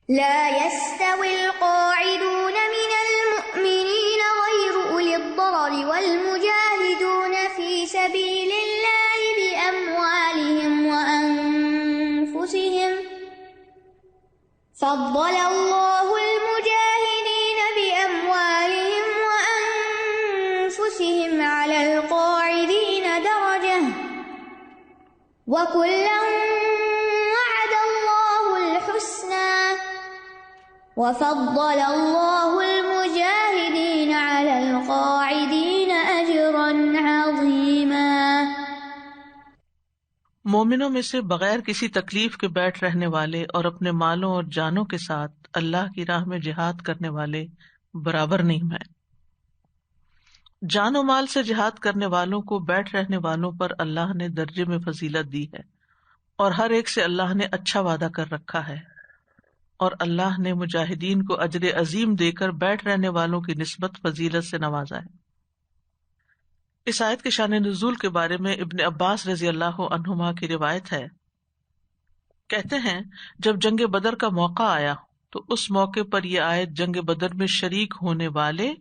لا يستوي القاعدون من المؤمنين غير أولي الضرر والمجاهدون في سبيل الله بأموالهم وأنفسهم فضل الله المجاهدين بأموالهم وأنفسهم على القاعدين درجة وكلا وعد الله الحسنى وفضل الله المجاهدين على القاعدين أجرا عظيما۔ مومنوں میں سے بغیر کسی تکلیف کے بیٹھ رہنے والے اور اپنے مالوں اور جانوں کے ساتھ اللہ کی راہ میں جہاد کرنے والے برابر نہیں ہیں۔ جان و مال سے جہاد کرنے والوں کو بیٹھ رہنے والوں پر اللہ نے درجے میں فضیلت دی ہے، اور ہر ایک سے اللہ نے اچھا وعدہ کر رکھا ہے، اور اللہ نے مجاہدین کو اجر عظیم دے کر بیٹھ رہنے والوں کی نسبت فضیلت سے نوازا ہے۔ اس آیت کے شان نزول کے بارے میں ابن عباس رضی اللہ عنہما کی روایت ہے، کہتے ہیں جب جنگ بدر کا موقع آیا تو اس موقع پر یہ آیت جنگ بدر میں شریک ہونے والے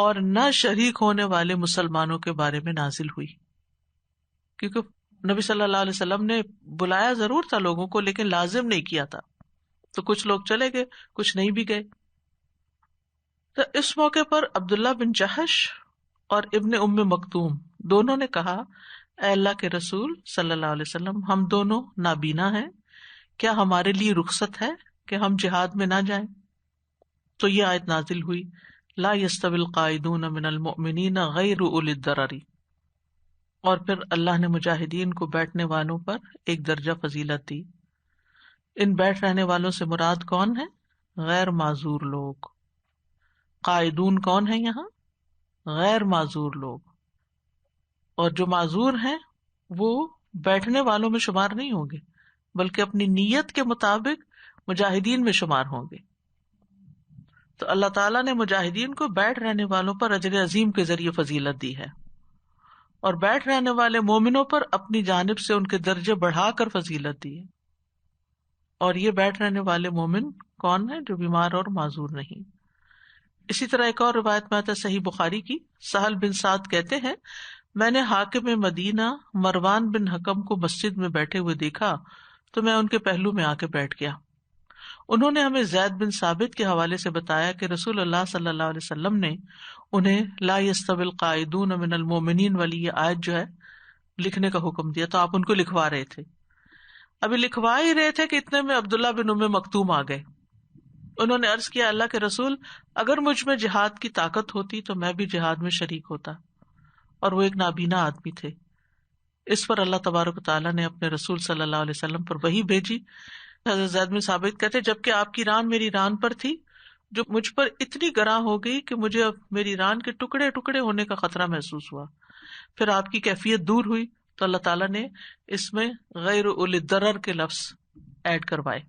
اور نہ شریک ہونے والے مسلمانوں کے بارے میں نازل ہوئی، کیونکہ نبی صلی اللہ علیہ وسلم نے بلایا ضرور تھا لوگوں کو، لیکن لازم نہیں کیا تھا، تو کچھ لوگ چلے گئے، کچھ نہیں بھی گئے۔ تو اس موقع پر عبداللہ بن جہش اور ابن ام مکتوم دونوں نے کہا، اے اللہ کے رسول صلی اللہ علیہ وسلم، ہم دونوں نابینا ہیں، کیا ہمارے لیے رخصت ہے کہ ہم جہاد میں نہ جائیں؟ تو یہ آیت نازل ہوئی، لا یستوی القاعدون من المؤمنین غیر اولی الضرر، اور پھر اللہ نے مجاہدین کو بیٹھنے والوں پر ایک درجہ فضیلت دی۔ ان بیٹھ رہنے والوں سے مراد کون ہے؟ غیر معذور لوگ۔ قاعدون کون ہیں یہاں؟ غیر معذور لوگ، اور جو معذور ہیں وہ بیٹھنے والوں میں شمار نہیں ہوں گے، بلکہ اپنی نیت کے مطابق مجاہدین میں شمار ہوں گے۔ تو اللہ تعالیٰ نے مجاہدین کو بیٹھ رہنے والوں پر اجر عظیم کے ذریعے فضیلت دی ہے، اور بیٹھ رہنے والے مومنوں پر اپنی جانب سے ان کے درجے بڑھا کر فضیلت دی ہے۔ اور یہ بیٹھ رہنے والے مومن کون ہیں؟ جو بیمار اور معذور نہیں۔ اسی طرح ایک اور روایت میں آتا ہے صحیح بخاری کی، سہل بن سعد کہتے ہیں میں نے حاکم مدینہ مروان بن حکم کو مسجد میں بیٹھے ہوئے دیکھا تو میں ان کے پہلو میں آ کے بیٹھ گیا۔ انہوں نے ہمیں زید بن ثابت کے حوالے سے بتایا کہ رسول اللہ صلی اللہ علیہ وسلم نے انہیں لا یستوی القاعدون من المؤمنین والی یہ آیت جو ہے لکھنے کا حکم دیا، تو آپ ان کو لکھوا رہے تھے۔ ابھی لکھوا ہی رہے تھے کہ اتنے میں عبداللہ بن ام مکتوم آ گئے۔ انہوں نے عرض کیا، اللہ کے رسول، اگر مجھ میں جہاد کی طاقت ہوتی تو میں بھی جہاد میں شریک ہوتا، اور وہ ایک نابینا آدمی تھے۔ اس پر اللہ تبارک و تعالیٰ نے اپنے رسول صلی اللہ علیہ وسلم پر وحی بھیجی۔ حضرت زید بن ثابت کہتے جبکہ آپ کی ران میری ران پر تھی، جو مجھ پر اتنی گراں ہو گئی کہ مجھے اب میری ران کے ٹکڑے ٹکڑے ہونے کا خطرہ محسوس ہوا۔ پھر آپ کی کیفیت دور ہوئی تو اللہ تعالیٰ نے اس میں غیر اولی الضرر کے لفظ ایڈ کروائے،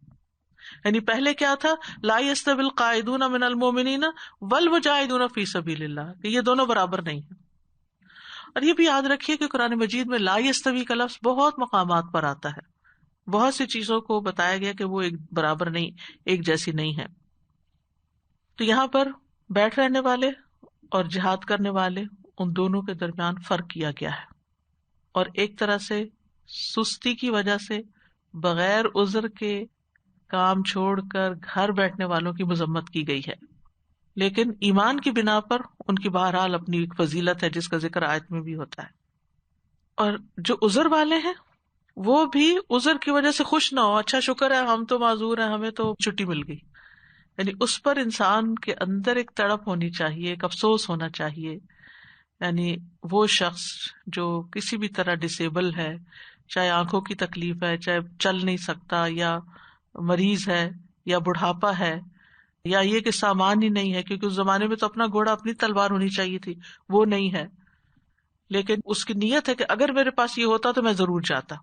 یعنی پہلے کیا تھا؟ لا یستوی القاعدون من المؤمنین والمجاہدون فی سبیل اللہ، کہ یہ دونوں برابر نہیں ہیں۔ اور یہ بھی یاد رکھیے کہ قرآن مجید میں لا یستوی کا لفظ بہت مقامات پر آتا ہے، بہت سی چیزوں کو بتایا گیا کہ وہ ایک برابر نہیں، ایک جیسی نہیں ہے۔ تو یہاں پر بیٹھ رہنے والے اور جہاد کرنے والے، ان دونوں کے درمیان فرق کیا گیا ہے، اور ایک طرح سے سستی کی وجہ سے بغیر عذر کے کام چھوڑ کر گھر بیٹھنے والوں کی مذمت کی گئی ہے، لیکن ایمان کی بنا پر ان کی بہرحال اپنی ایک فضیلت ہے جس کا ذکر آیت میں بھی ہوتا ہے۔ اور جو عذر والے ہیں وہ بھی عذر کی وجہ سے خوش نہ ہو، اچھا شکر ہے ہم تو معذور ہیں، ہمیں تو چھٹی مل گئی، یعنی اس پر انسان کے اندر ایک تڑپ ہونی چاہیے، ایک افسوس ہونا چاہیے۔ یعنی وہ شخص جو کسی بھی طرح ڈسیبل ہے، چاہے آنکھوں کی تکلیف ہے، چاہے چل نہیں سکتا، یا مریض ہے، یا بڑھاپا ہے، یا یہ کہ سامان ہی نہیں ہے، کیونکہ اس زمانے میں تو اپنا گھوڑا اپنی تلوار ہونی چاہیے تھی، وہ نہیں ہے، لیکن اس کی نیت ہے کہ اگر میرے پاس یہ ہوتا تو میں ضرور جاتا۔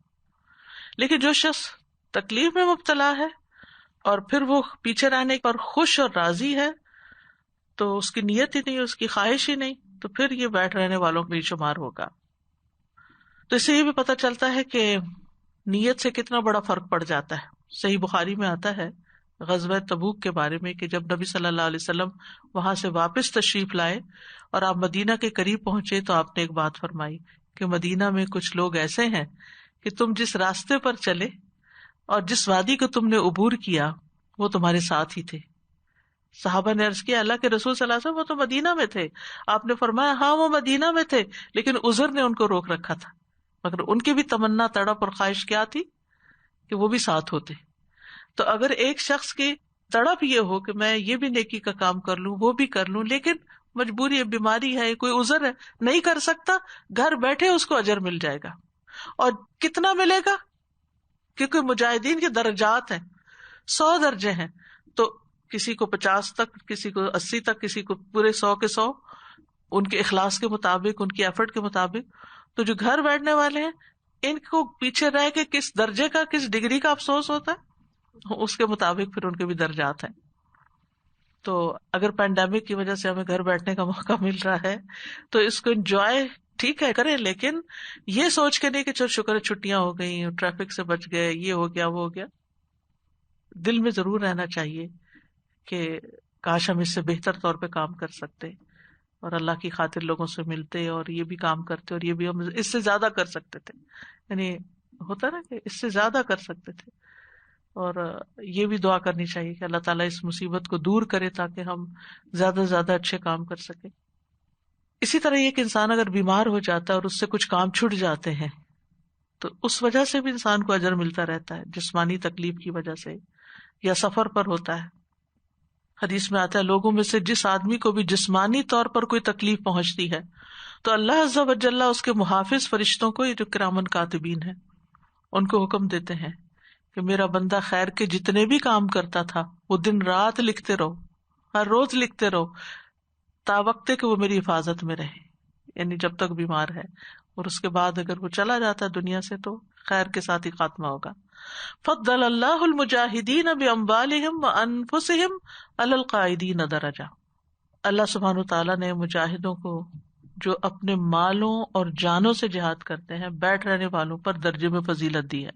لیکن جو شخص تکلیف میں مبتلا ہے اور پھر وہ پیچھے رہنے پر خوش اور راضی ہے، تو اس کی نیت ہی نہیں، اس کی خواہش ہی نہیں، تو پھر یہ بیٹھ رہنے والوں میں شمار ہوگا۔ تو اس سے یہ بھی پتہ چلتا ہے کہ نیت سے کتنا بڑا فرق پڑ جاتا ہے۔ صحیح بخاری میں آتا ہے غزوہ تبوک کے بارے میں کہ جب نبی صلی اللہ علیہ وسلم وہاں سے واپس تشریف لائے اور آپ مدینہ کے قریب پہنچے تو آپ نے ایک بات فرمائی کہ مدینہ میں کچھ لوگ ایسے ہیں کہ تم جس راستے پر چلے اور جس وادی کو تم نے عبور کیا وہ تمہارے ساتھ ہی تھے. صحابہ نے عرض کیا اللہ کے رسول صلی اللہ علیہ وسلم وہ تو مدینہ میں تھے. آپ نے فرمایا ہاں وہ مدینہ میں تھے لیکن عذر نے ان کو روک رکھا تھا، مگر ان کی بھی تمنا تڑپ اور خواہش کیا تھی کہ وہ بھی ساتھ ہوتے. تو اگر ایک شخص کی تڑپ یہ ہو کہ میں یہ بھی نیکی کا کام کر لوں وہ بھی کر لوں، لیکن مجبوری ہے، بیماری ہے، کوئی عذر ہے، نہیں کر سکتا، گھر بیٹھے اس کو اجر مل جائے گا. اور کتنا ملے گا؟ کیونکہ مجاہدین کے درجات ہیں، 100 درجے ہیں، تو کسی کو 50 تک، کسی کو 80 تک، کسی کو پورے 100 کے 100، ان کے اخلاص کے مطابق، ان کی ایفرٹ کے مطابق. تو جو گھر بیٹھنے والے ہیں ان کو پیچھے رہ کے کس درجے کا، کس ڈگری کا افسوس ہوتا ہے، اس کے مطابق پھر ان کے بھی درجات ہیں. تو اگر پینڈیمک کی وجہ سے ہمیں گھر بیٹھنے کا موقع مل رہا ہے تو اس کو انجوائے ٹھیک ہے کریں، لیکن یہ سوچ کے نہیں کہ چل شکر ہے چھٹیاں ہو گئی، ٹریفک سے بچ گئے، یہ ہو گیا وہ ہو گیا. دل میں ضرور رہنا چاہیے کہ کاش ہم اس سے بہتر طور پہ کام کر سکتے اور اللہ کی خاطر لوگوں سے ملتے اور یہ بھی کام کرتے اور یہ بھی ہم اس سے زیادہ کر سکتے تھے. یعنی ہوتا نا کہ اس سے زیادہ کر سکتے تھے. اور یہ بھی دعا کرنی چاہیے کہ اللہ تعالیٰ اس مصیبت کو دور کرے تاکہ ہم زیادہ سے زیادہ اچھے کام کر سکیں. اسی طرح یہ کہ انسان اگر بیمار ہو جاتا ہے اور اس سے کچھ کام چھٹ جاتے ہیں تو اس وجہ سے بھی انسان کو اجر ملتا رہتا ہے، جسمانی تکلیف کی وجہ سے یا سفر پر ہوتا ہے. حدیث میں آتا ہے لوگوں میں سے جس آدمی کو بھی جسمانی طور پر کوئی تکلیف پہنچتی ہے تو اللہ عز و جل اس کے محافظ فرشتوں کو، یہ جو کرامن کاتبین ہیں، ان کو حکم دیتے ہیں کہ میرا بندہ خیر کے جتنے بھی کام کرتا تھا وہ دن رات لکھتے رہو، ہر روز لکھتے رہو تا وقت کہ وہ میری حفاظت میں رہے، یعنی جب تک بیمار ہے. اور اس کے بعد اگر وہ چلا جاتا ہے دنیا سے تو خیر کے ساتھ ہی خاتمہ ہوگا. فضل اللہ المجاہدین باموالہم وانفسہم علی القاعدین درجہ. اللہ سبحانہ وتعالیٰ نے مجاہدوں کو جو اپنے مالوں اور جانوں سے جہاد کرتے ہیں بیٹھ رہنے والوں پر درجے میں فضیلت دی ہے.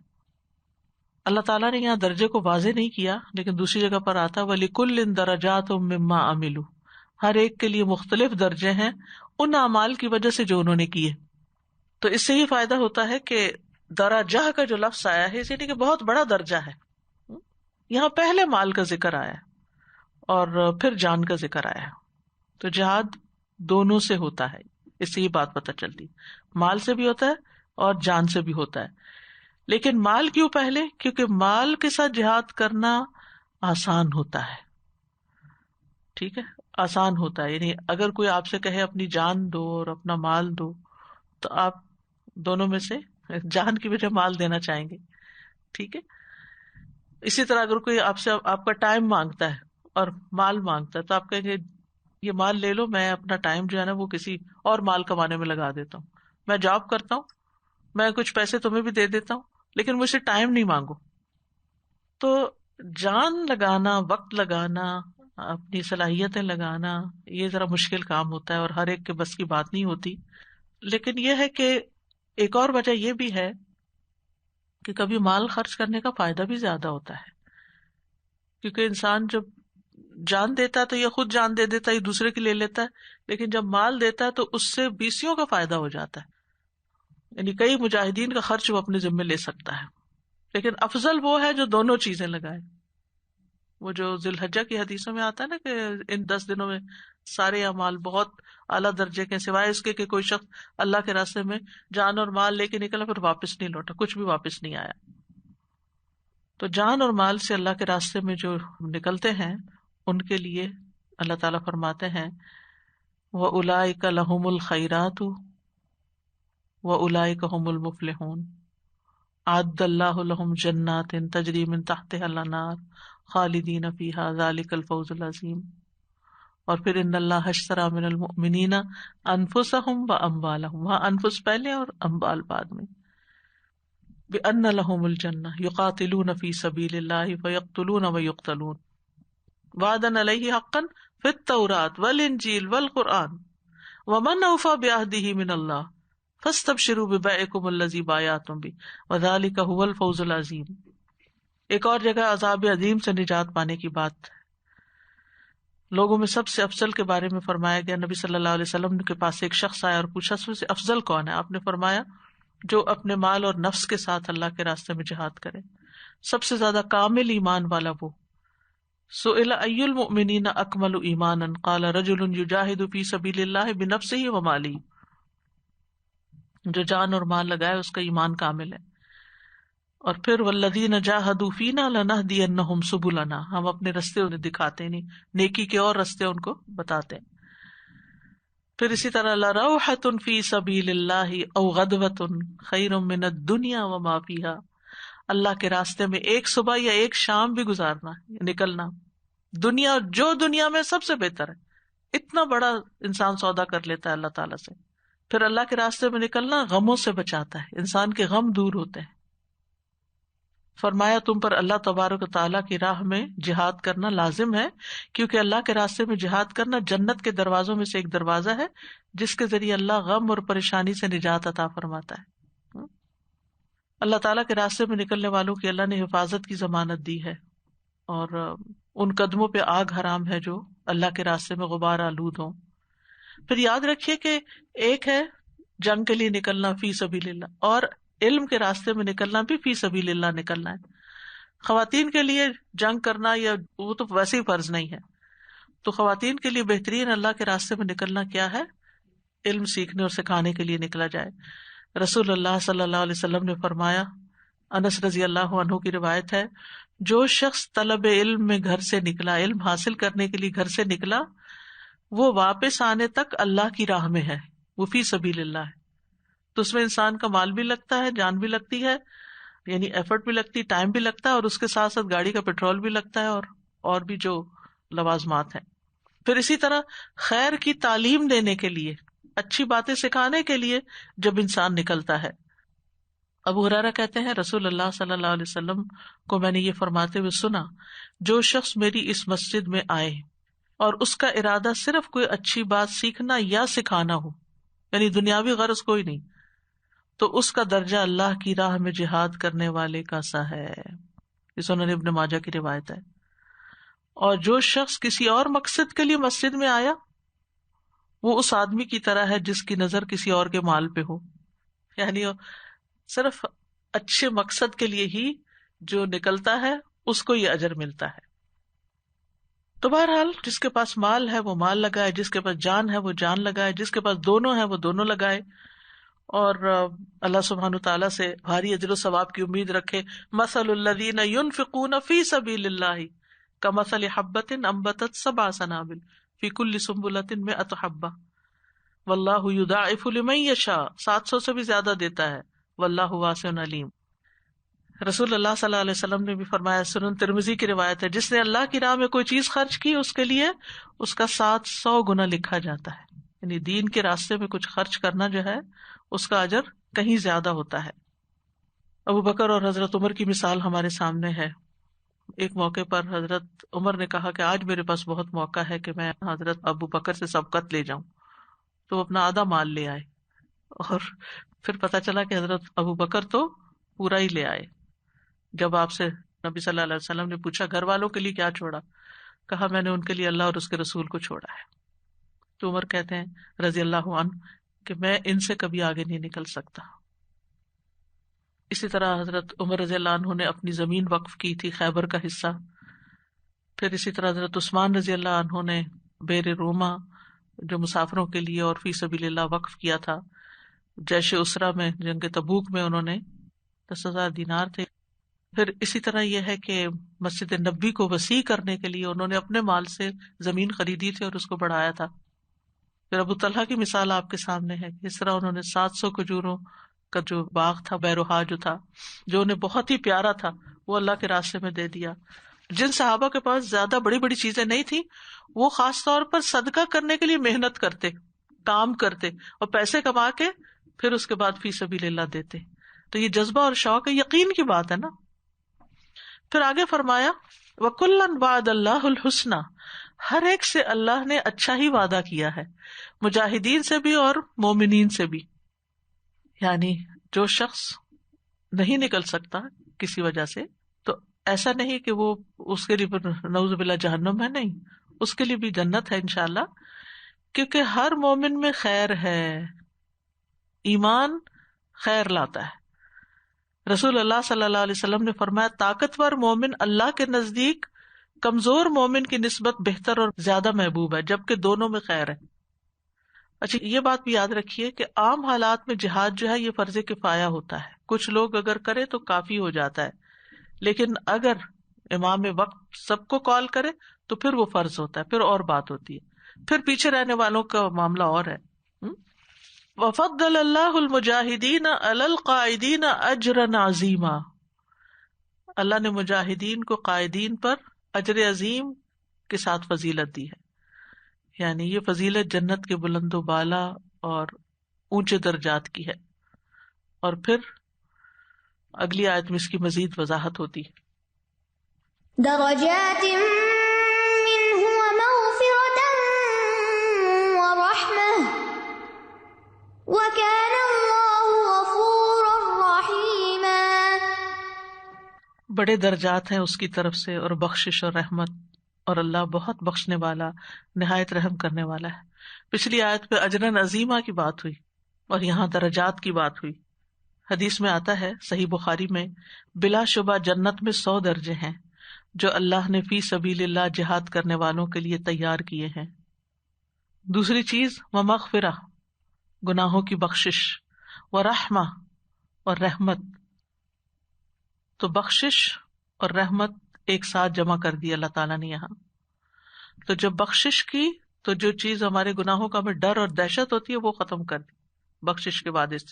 اللہ تعالیٰ نے یہاں درجے کو واضح نہیں کیا لیکن دوسری جگہ پر آتا وَلِكُلٍّ دَرَجَاتٌ مِّمَّا عَمِلُوا، ہر ایک کے لیے مختلف درجے ہیں ان اعمال کی وجہ سے جو انہوں نے کیے. تو اس سے یہ فائدہ ہوتا ہے کہ درجہ کا جو لفظ آیا ہے یعنی کہ بہت بڑا درجہ ہے. یہاں پہلے مال کا ذکر آیا اور پھر جان کا ذکر آیا. تو جہاد دونوں سے ہوتا ہے، اس سے یہ بات پتہ چلتی، مال سے بھی ہوتا ہے اور جان سے بھی ہوتا ہے. لیکن مال کیوں پہلے؟ کیونکہ مال کے ساتھ جہاد کرنا آسان ہوتا ہے. ٹھیک ہے، آسان ہوتا ہے. یعنی اگر کوئی آپ سے کہے اپنی جان دو اور اپنا مال دو تو آپ دونوں میں سے جان کی وجہ مال دینا چاہیں گے. ٹھیک ہے. اسی طرح اگر کوئی آپ سے آپ کا ٹائم مانگتا ہے اور مال مانگتا ہے تو آپ کہیں گے یہ مال لے لو، میں اپنا ٹائم جو ہے نا وہ کسی اور مال کمانے میں لگا دیتا ہوں، میں جاب کرتا ہوں، میں کچھ پیسے تمہیں بھی دے دیتا ہوں لیکن مجھ سے ٹائم نہیں مانگو. تو جان لگانا، وقت لگانا، اپنی صلاحیتیں لگانا یہ ذرا مشکل کام ہوتا ہے اور ہر ایک کے بس کی بات نہیں ہوتی. لیکن یہ ہے کہ ایک اور وجہ یہ بھی ہے کہ کبھی مال خرچ کرنے کا فائدہ بھی زیادہ ہوتا ہے، کیونکہ انسان جب جان دیتا ہے تو یہ خود جان دے دیتا ہے، یہ دوسرے کی لے لیتا ہے، لیکن جب مال دیتا ہے تو اس سے بیسیوں کا فائدہ ہو جاتا ہے. یعنی کئی مجاہدین کا خرچ وہ اپنے ذمہ لے سکتا ہے. لیکن افضل وہ ہے جو دونوں چیزیں لگائے. وہ جو ذی الحجہ کی حدیثوں میں آتا ہے نا کہ ان 10 دنوں میں سارے اعمال بہت اعلیٰ درجے کے، سوائے اس کے کہ کوئی شخص اللہ کے راستے میں جان اور مال لے کے نکلا پھر واپس نہیں لوٹا، کچھ بھی واپس نہیں آیا. تو جان اور مال سے اللہ کے راستے میں جو نکلتے ہیں ان کے لیے اللہ تعالیٰ فرماتے ہیں وَأُولَئِكَ لَهُمُ الْخَيْرَاتُ وَأُولَئِكَ هُمُ الْمُفْلِحُونَ أَعَدَّ اللَّهُ لَهُمْ جَنَّاتٍ تَجْرِي مِن تَحْتِهَا الْأَنْهَارُ خَالِدِينَ فِيهَا ذَلِكَ الْفَوْزُ الْعَظِيمُ. اور پھر ان اللہ اشترى من المؤمنین انفسهم واموالهم، وہاں انفس پہلے اور اموال بعد میں. بأن لهم الجنہ یقاتلون فی سبیل اللہ فیقتلون ویقتلون وعدا علیہ حقا فی التوراۃ والانجیل والقرآن ومن اوفى بعہدہ من اللہ فاستبشروا ببیعکم الذی بایعتم بہ وذلک هو الفوز العظیم. ایک اور جگہ عذاب عظیم سے نجات پانے کی بات، لوگوں میں سب سے افضل کے بارے میں فرمایا گیا. نبی صلی اللہ علیہ وسلم کے پاس ایک شخص آیا اور پوچھا سب سے افضل کون ہے؟ آپ نے فرمایا جو اپنے مال اور نفس کے ساتھ اللہ کے راستے میں جہاد کرے. سب سے زیادہ کامل ایمان والا وہ. سئل ای المؤمنین اکمل ایمانا قال رجل یجاہد فی سبیل اللہ بنفسہ ومالہ، جو جان اور مال لگائے اس کا ایمان کامل ہے. اور پھر والذین جاہدوا فینا لنہدینہم سبلنا، ہم اپنے رستے انہیں دکھاتے نہیں، نیکی کے اور رستے ان کو بتاتے ہیں. پھر اسی طرح لروحۃ فی سبیل اللہ او غدوۃ خیر من الدنیا وما فیہا، اللہ کے راستے میں ایک صبح یا ایک شام بھی گزارنا، نکلنا، دنیا جو دنیا میں سب سے بہتر ہے. اتنا بڑا انسان سودا کر لیتا ہے اللہ تعالیٰ سے. پھر اللہ کے راستے میں نکلنا غموں سے بچاتا ہے، انسان کے غم دور ہوتے ہیں. فرمایا تم پر اللہ تبارک و تعالیٰ کی راہ میں جہاد کرنا لازم ہے، کیونکہ اللہ کے راستے میں جہاد کرنا جنت کے دروازوں میں سے ایک دروازہ ہے جس کے ذریعے اللہ غم اور پریشانی سے نجات عطا فرماتا ہے. اللہ تعالیٰ کے راستے میں نکلنے والوں کی اللہ نے حفاظت کی ضمانت دی ہے، اور ان قدموں پہ آگ حرام ہے جو اللہ کے راستے میں غبار آلود ہوں. پھر یاد رکھیے کہ ایک ہے جنگ کے لیے نکلنا فی سبیل اللہ، اور علم کے راستے میں نکلنا بھی فی سبیل اللہ نکلنا ہے. خواتین کے لیے جنگ کرنا یا وہ تو ویسے ہی فرض نہیں ہے، تو خواتین کے لیے بہترین اللہ کے راستے میں نکلنا کیا ہے؟ علم سیکھنے اور سکھانے کے لیے نکلا جائے. رسول اللہ صلی اللہ علیہ وسلم نے فرمایا، انس رضی اللہ عنہ کی روایت ہے، جو شخص طلب علم میں گھر سے نکلا، علم حاصل کرنے کے لیے گھر سے نکلا، وہ واپس آنے تک اللہ کی راہ میں ہے، وہ فی سبیل اللہ ہے. تو اس میں انسان کا مال بھی لگتا ہے، جان بھی لگتی ہے، یعنی ایفرٹ بھی لگتی، ٹائم بھی لگتا ہے، اور اس کے ساتھ ساتھ گاڑی کا پیٹرول بھی لگتا ہے، اور بھی جو لوازمات ہیں. پھر اسی طرح خیر کی تعلیم دینے کے لیے، اچھی باتیں سکھانے کے لیے جب انسان نکلتا ہے. ابو ہریرہ کہتے ہیں رسول اللہ صلی اللہ علیہ وسلم کو میں نے یہ فرماتے ہوئے سنا، جو شخص میری اس مسجد میں آئے اور اس کا ارادہ صرف کوئی اچھی بات سیکھنا یا سکھانا ہو، یعنی دنیاوی غرض کوئی نہیں، تو اس کا درجہ اللہ کی راہ میں جہاد کرنے والے کا سا ہے. یہ سنن ابن ماجہ کی روایت ہے. اور جو شخص کسی اور مقصد کے لیے مسجد میں آیا، وہ اس آدمی کی طرح ہے جس کی نظر کسی اور کے مال پہ ہو، یعنی صرف اچھے مقصد کے لیے ہی جو نکلتا ہے اس کو یہ اجر ملتا ہے. تو بہرحال جس کے پاس مال ہے وہ مال لگائے، جس کے پاس جان ہے وہ جان لگائے، جس کے پاس دونوں ہے وہ دونوں لگائے، اور اللہ سبحانہ تعالیٰ سے بھاری اجر و ثواب کی امید رکھے. مثل الذین ينفقون فی سبیل اللہ کمثل حبۃ انبتت 7 سنابل فی کل سنبلۃ 100 حبۃ واللہ یضاعف لمن یشاء، 700 سے بھی زیادہ دیتا ہے، واللہ واسع علیم. رسول اللہ صلی اللہ علیہ وسلم نے بھی فرمایا، سنن ترمذی کی روایت ہے، جس نے اللہ کی راہ میں کوئی چیز خرچ کی اس کے لیے اس کا 700 گنا لکھا جاتا ہے. یعنی دین کے راستے میں کچھ خرچ کرنا جو ہے اس کا اجر کہیں زیادہ ہوتا ہے. ابو بکر اور حضرت عمر کی مثال ہمارے سامنے ہے. ایک موقع پر حضرت عمر نے کہا کہ آج میرے پاس بہت موقع ہے کہ میں حضرت ابو بکر سے سبقت لے جاؤں، تو وہ اپنا آدھا مال لے آئے، اور پھر پتا چلا کہ حضرت ابو بکر تو پورا ہی لے آئے. جب آپ سے نبی صلی اللہ علیہ وسلم نے پوچھا گھر والوں کے لیے کیا چھوڑا، کہا میں نے ان کے لیے اللہ اور اس کے رسول کو چھوڑا ہے. تو عمر کہتے ہیں رضی اللہ عنہ کہ میں ان سے کبھی آگے نہیں نکل سکتا. اسی طرح حضرت عمر رضی اللہ عنہ نے اپنی زمین وقف کی تھی، خیبر کا حصہ. پھر اسی طرح حضرت عثمان رضی اللہ عنہ نے بیر روما جو مسافروں کے لیے اور فی سبیل اللہ وقف کیا تھا. جیش اسرا میں، جنگ تبوک میں انہوں نے 10,000 دینار تھے. پھر اسی طرح یہ ہے کہ مسجد نبی کو وسیع کرنے کے لیے انہوں نے اپنے مال سے زمین خریدی تھی اور اس کو بڑھایا تھا. پھر ابو طلحہ کی مثال آپ کے سامنے ہے، اس طرح انہوں نے 700 کھجوروں کا جو باغ تھا، بیروہا جو تھا، جو انہیں بہت ہی پیارا تھا، وہ اللہ کے راستے میں دے دیا. جن صحابہ کے پاس زیادہ بڑی بڑی چیزیں نہیں تھی، وہ خاص طور پر صدقہ کرنے کے لیے محنت کرتے، کام کرتے، اور پیسے کما کے پھر اس کے بعد فی سبیل اللہ دیتے. تو یہ جذبہ اور شوق ہے، یقین کی بات ہے نا. پھر آگے فرمایا وَكُلًّا وَعَدَ اللَّهُ الْحُسْنَى، ہر ایک سے اللہ نے اچھا ہی وعدہ کیا ہے، مجاہدین سے بھی اور مومنین سے بھی. یعنی جو شخص نہیں نکل سکتا کسی وجہ سے، تو ایسا نہیں کہ وہ اس کے لیے نعوذ باللہ جہنم ہے، نہیں، اس کے لیے بھی جنت ہے انشاءاللہ، کیونکہ ہر مومن میں خیر ہے، ایمان خیر لاتا ہے۔ رسول اللہ صلی اللہ علیہ وسلم نے فرمایا طاقتور مومن اللہ کے نزدیک کمزور مومن کی نسبت بہتر اور زیادہ محبوب ہے، جبکہ دونوں میں خیر ہے۔ اچھا یہ بات بھی یاد رکھیے کہ عام حالات میں جہاد جو ہے یہ فرض کفایہ ہوتا ہے، کچھ لوگ اگر کرے تو کافی ہو جاتا ہے، لیکن اگر امام وقت سب کو کال کرے تو پھر وہ فرض ہوتا ہے، پھر اور بات ہوتی ہے، پھر پیچھے رہنے والوں کا معاملہ اور ہے۔ وَفَضَّلَ اللَّهُ الْمُجَاهِدِينَ عَلَى الْقَاعِدِينَ أَجْرًا عَظِيمًا، اللہ نے مجاہدین کو قائدین پر اجر عظیم کے ساتھ فضیلت دی ہے، یعنی یہ فضیلت جنت کے بلند و بالا اور اونچے درجات کی ہے۔ اور پھر اگلی آیت میں اس کی مزید وضاحت ہوتی ہے۔ درجات منه ومغفرة ورحمة وكان الله غفورا رحيما، بڑے درجات ہیں اس کی طرف سے اور بخشش اور رحمت، اور اللہ بہت بخشنے والا نہایت رحم کرنے والا ہے۔ پچھلی آیت پہ اجرن عظیمہ کی بات ہوئی اور یہاں درجات کی بات ہوئی۔ حدیث میں آتا ہے صحیح بخاری میں بلا شبہ جنت میں 100 درجے ہیں جو اللہ نے فی سبیل اللہ جہاد کرنے والوں کے لیے تیار کیے ہیں۔ دوسری چیز ومغفرہ، گناہوں کی بخشش، ورحمہ، اور رحمت۔ تو بخشش اور رحمت ایک ساتھ جمع کر دی اللہ تعالیٰ نے یہاں۔ تو جب بخشش کی تو جو چیز ہمارے گناہوں کا ہمیں ڈر اور دہشت ہوتی ہے وہ ختم کر دی بخشش کے بعد اس،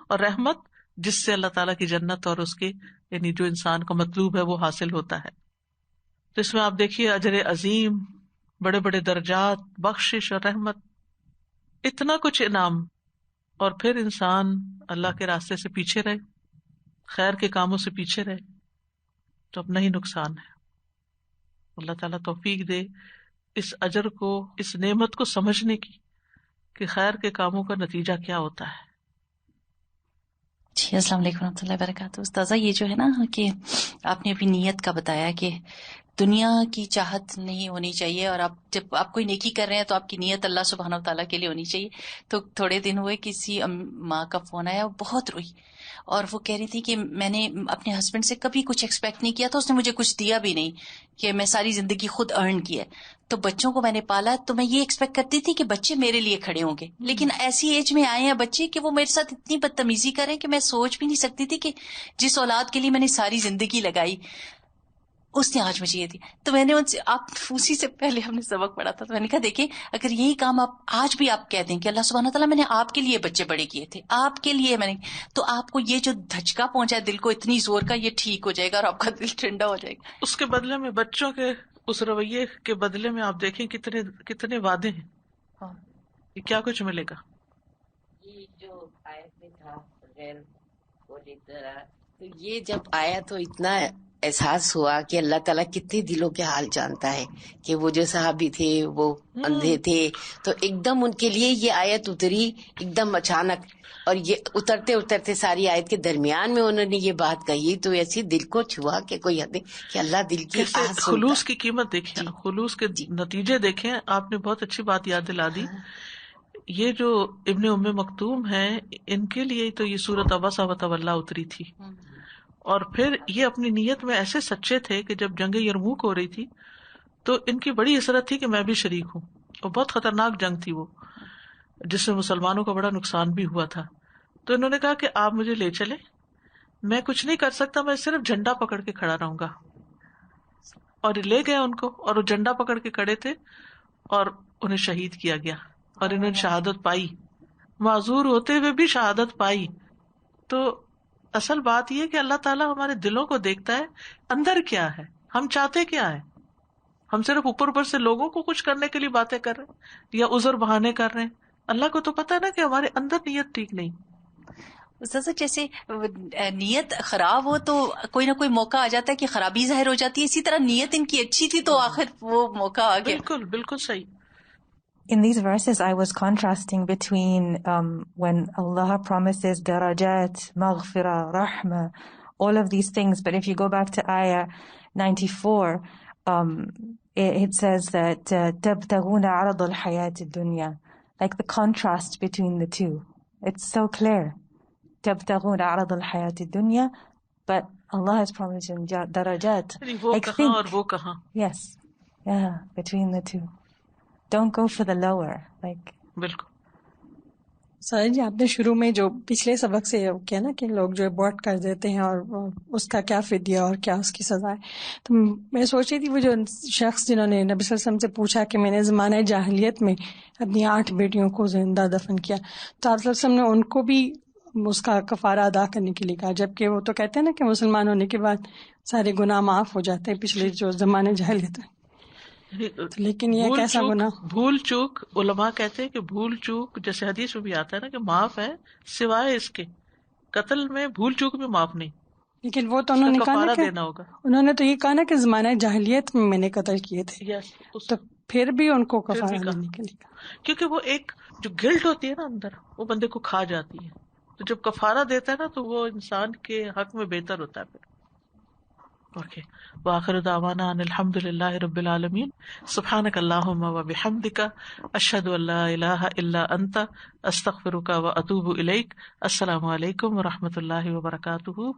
اور رحمت جس سے اللہ تعالیٰ کی جنت اور اس کے یعنی جو انسان کا مطلوب ہے وہ حاصل ہوتا ہے۔ تو اس میں آپ دیکھیے اجر عظیم، بڑے بڑے درجات، بخشش اور رحمت، اتنا کچھ انعام، اور پھر انسان اللہ کے راستے سے پیچھے رہے، خیر کے کاموں سے پیچھے رہے تو اپنا ہی نقصان ہے۔ اللہ تعالیٰ توفیق دے اس اجر کو، اس نعمت کو سمجھنے کی کہ خیر کے کاموں کا نتیجہ کیا ہوتا ہے۔ جی السلام علیکم ورحمۃ اللہ وبرکاتہ۔ استاذہ یہ جو ہے نا کہ آپ نے ابھی نیت کا بتایا کہ دنیا کی چاہت نہیں ہونی چاہیے، اور آپ جب آپ کوئی نیکی کر رہے ہیں تو آپ کی نیت اللہ سبحانہ و تعالیٰ کے لیے ہونی چاہیے۔ تو تھوڑے دن ہوئے کسی ماں کا فون آیا، وہ بہت روئی اور وہ کہہ رہی تھی کہ میں نے اپنے ہسبینڈ سے کبھی کچھ ایکسپیکٹ نہیں کیا تھا، اس نے مجھے کچھ دیا بھی نہیں، کہ میں ساری زندگی خود ارن کی ہے، تو بچوں کو میں نے پالا تو میں یہ ایکسپیکٹ کرتی تھی کہ بچے میرے لیے کھڑے ہوں گے، لیکن ایسی ایج میں آئے ہیں بچے کہ وہ میرے ساتھ اتنی بدتمیزی کریں کہ میں سوچ بھی نہیں سکتی تھی کہ جس اولاد کے لیے میں نے ساری زندگی لگائی اس نے آج مجھے یہ دی۔ تو میں نے ان سے، آپ اسی سے پہلے ہم نے سبق پڑھا تھا، تو میں نے کہا دیکھیں اگر یہی کام آپ آج بھی آپ کہہ دیں کہ اللہ سبحانہ تعالیٰ میں نے آپ کے لیے بچے بڑے کیے تھے، آپ کے لیے میں نے، تو آپ کو یہ جو دھچکا پہنچا ہے دل کو اتنی زور کا، یہ ٹھیک ہو جائے گا اور آپ کا دل ٹھنڈا ہو جائے گا۔ اس کے بدلے میں بچوں کے اس رویے کے بدلے میں آپ دیکھیں کتنے وعدے ہیں، ہاں کہ کیا کچھ ملے گا۔ یہ جو آیت میں تھا غیر بولی طرح، تو یہ جب آیا تو اتنا احساس ہوا کہ اللہ تعالیٰ کتنے دلوں کے حال جانتا ہے، کہ وہ جو صحابی تھے وہ اندھے تھے، تو ایک دم ان کے لیے یہ آیت اتری ایک دم اچانک، اور یہ اترتے اترتے ساری آیت کے درمیان میں انہوں نے یہ بات کہی تو ایسی دل کو چھوا کہ کوئی حد نہیں، کہ اللہ دل کی کیسے آہ خلوص سنتا۔ کی قیمت دیکھیں، جی خلوص کے جی نتیجے دیکھیں۔ آپ نے بہت اچھی بات یاد دلا دی۔ یہ جو ابن ام مکتوم ہیں ان کے لیے تو یہ سورت عبس وتولی اتری تھی، اور پھر یہ اپنی نیت میں ایسے سچے تھے کہ جب جنگ یرموک ہو رہی تھی تو ان کی بڑی حسرت تھی کہ میں بھی شریک ہوں، اور بہت خطرناک جنگ تھی وہ، جس سے مسلمانوں کا بڑا نقصان بھی ہوا تھا۔ تو انہوں نے کہا کہ آپ مجھے لے چلیں، میں کچھ نہیں کر سکتا، میں صرف جھنڈا پکڑ کے کھڑا رہوں گا۔ اور لے گئے ان کو، اور وہ جھنڈا پکڑ کے کھڑے تھے اور انہیں شہید کیا گیا، اور انہوں نے شہادت پائی، معذور ہوتے ہوئے بھی شہادت پائی۔ تو اصل بات یہ کہ اللہ تعالیٰ ہمارے دلوں کو دیکھتا ہے، اندر کیا ہے، ہم چاہتے کیا ہے۔ ہم صرف اوپر سے لوگوں کو کچھ کرنے کے لیے باتیں کر رہے ہیں یا عذر بہانے کر رہے ہیں، اللہ کو تو پتا ہے نا کہ ہمارے اندر نیت ٹھیک نہیں۔ استاذہ جیسے نیت خراب ہو تو کوئی نہ کوئی موقع آ جاتا ہے کہ خرابی ظاہر ہو جاتی ہے، اسی طرح نیت ان کی اچھی تھی تو آخر وہ موقع آ گیا۔ بالکل بالکل صحیح۔ In these verses, I was contrasting between when Allah promises darajat, maghfirah, rahmah, all of these things. But if you go back to ayah 94, it says that تبتغون عرض الحياة الدنيا, like the contrast between the two. It's so clear. تبتغون عرض الحياة الدنيا, but Allah has promised in darajat. وہ Like کہاں اور think, وہ کہاں. yes, yeah, between the two. Don't go for the lower. Like, بالکل. سر جی آپ نے شروع میں جو پچھلے سبق سے کیا نا کہ لوگ جو ابورٹ کر دیتے ہیں اور اس کا کیا فدیہ اور کیا اس کی سزا ہے, تو میں سوچ رہی تھی وہ جو شخص جنہوں نے نبی صلی اللہ علیہ وسلم سے پوچھا کہ میں نے زمانہ جاہلیت میں اپنی 8 بیٹیوں کو زندہ دفن کیا, تو آپ صلی اللہ علیہ وسلم نے ان کو بھی اس کا کفارہ ادا کرنے کے لیے کہا, جبکہ وہ تو کہتے ہیں نا کہ مسلمان ہونے کے بعد سارے گناہ معاف ہو جاتے ہیں پچھلے جو زمانے جاہلیت میں. لیکن یہ کیسا گناہ؟ بھول چوک, علماء کہتے ہیں کہ بھول چوک جیسے حدیث میں بھی آتا ہے نا کہ معاف ہے سوائے اس کے, قتل میں بھول چوک بھی معاف نہیں, لیکن وہ تو انہوں نے کہا نا کہ دینا ہوگا. انہوں نے تو یہ کہا نا کہ زمانہ جاہلیت میں نے قتل کیے تھے, تو پھر بھی ان کو کفارہ دینے کے لیے کہا, کیونکہ وہ ایک جو گلٹ ہوتی ہے نا اندر, وہ بندے کو کھا جاتی ہے, تو جب کفارہ دیتا ہے نا تو وہ انسان کے حق میں بہتر ہوتا ہے پھر. اوکے, وآخر دعوانا ان الحمد للہ رب العالمین. سبحانک اللہم و بحمدک, اشہد ان لا الہ الا انت, استغفرک و اتوب الیک. السلام علیکم و رحمۃ اللہ وبرکاتہ.